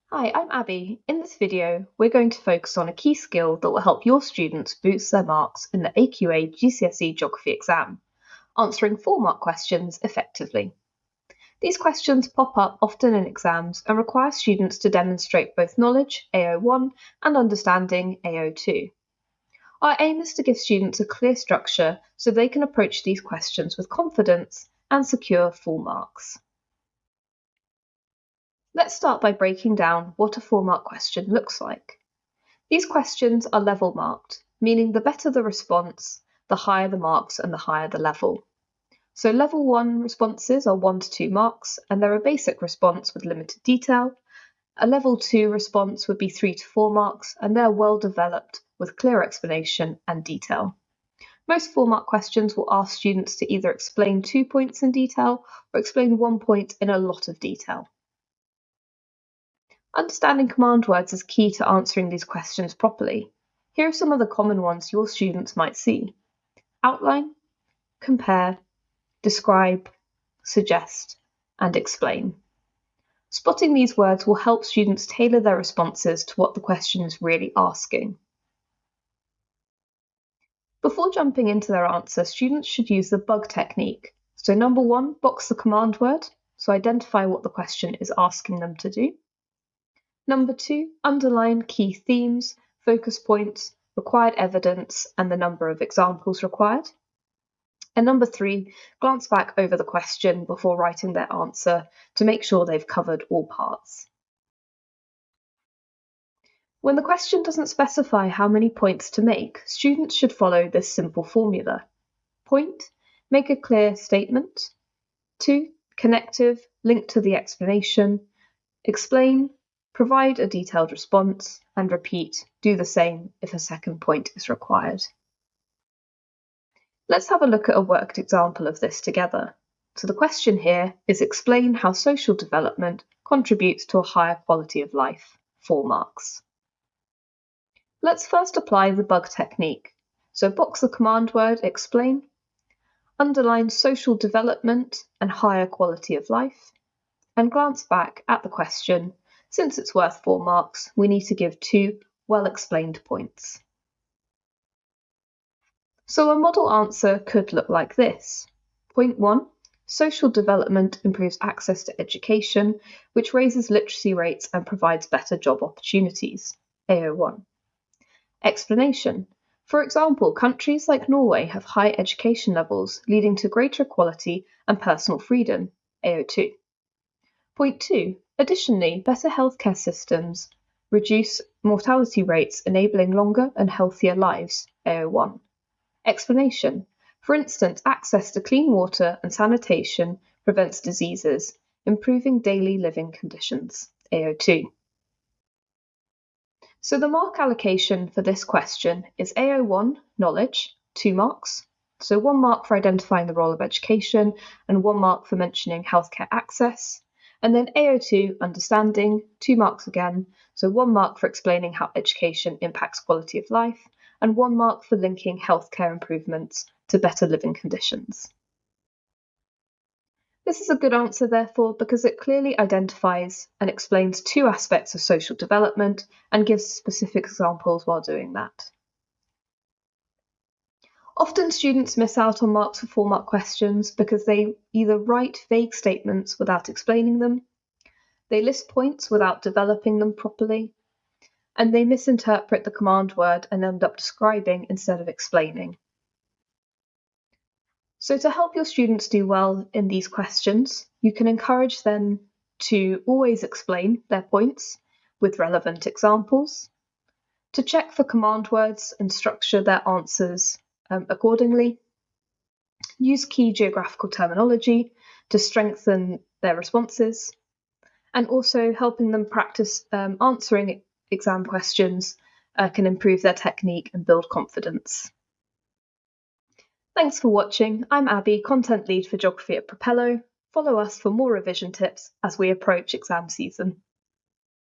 Hi, I'm Abby. In this video, we're going to focus on a key skill that will help your students boost their marks in the AQA GCSE Geography exam, answering 4-mark questions effectively. These questions pop up often in exams and require students to demonstrate both knowledge, AO1, and understanding, AO2. Our aim is to give students a clear structure so they can approach these questions with confidence and secure full marks. Let's start by breaking down what a 4-mark question looks like. These questions are level marked, meaning the better the response, the higher the marks and the higher the level. So level 1 responses are 1 to 2 marks, and they're a basic response with limited detail. A level 2 response would be 3 to 4 marks, and they're well developed with clear explanation and detail. Most 4-mark questions will ask students to either explain 2 points in detail or explain 1 point in a lot of detail. Understanding command words is key to answering these questions properly. Here are some of the common ones your students might see: outline, compare, describe, suggest, and explain. Spotting these words will help students tailor their responses to what the question is really asking. Before jumping into their answer, students should use the bug technique. So number 1, box the command word, so identify what the question is asking them to do. Number 2, underline key themes, focus points, required evidence, and the number of examples required. And number 3, glance back over the question before writing their answer to make sure they've covered all parts. When the question doesn't specify how many points to make, students should follow this simple formula. Point, make a clear statement. 2, connective, link to the explanation. Explain, provide a detailed response, and repeat, do the same if a second point is required. Let's have a look at a worked example of this together. So the question here is explain how social development contributes to a higher quality of life, 4 marks. Let's first apply the bug technique. So box the command word explain, underline social development and higher quality of life, and glance back at the question. Since it's worth 4 marks, we need to give 2 well-explained points. So a model answer could look like this. Point 1, social development improves access to education, which raises literacy rates and provides better job opportunities, AO1. Explanation. For example, countries like Norway have high education levels, leading to greater equality and personal freedom, AO2. Point 2. Additionally, better healthcare systems reduce mortality rates, enabling longer and healthier lives, AO1. Explanation. For instance, access to clean water and sanitation prevents diseases, improving daily living conditions, AO2. So the mark allocation for this question is AO1, knowledge, 2 marks. So 1 mark for identifying the role of education and 1 mark for mentioning healthcare access. And then AO2, understanding, 2 marks again, so 1 mark for explaining how education impacts quality of life, and 1 mark for linking healthcare improvements to better living conditions. This is a good answer, therefore, because it clearly identifies and explains 2 aspects of social development and gives specific examples while doing that. Often students miss out on marks for 4-mark questions because they either write vague statements without explaining them, they list points without developing them properly, and they misinterpret the command word and end up describing instead of explaining. So to help your students do well in these questions, you can encourage them to always explain their points with relevant examples, to check for command words and structure their answers accordingly, use key geographical terminology to strengthen their responses, and also helping them practice answering exam questions can improve their technique and build confidence. Thanks for watching. I'm Abby, Content Lead for Geography at Propello. Follow us for more revision tips as we approach exam season.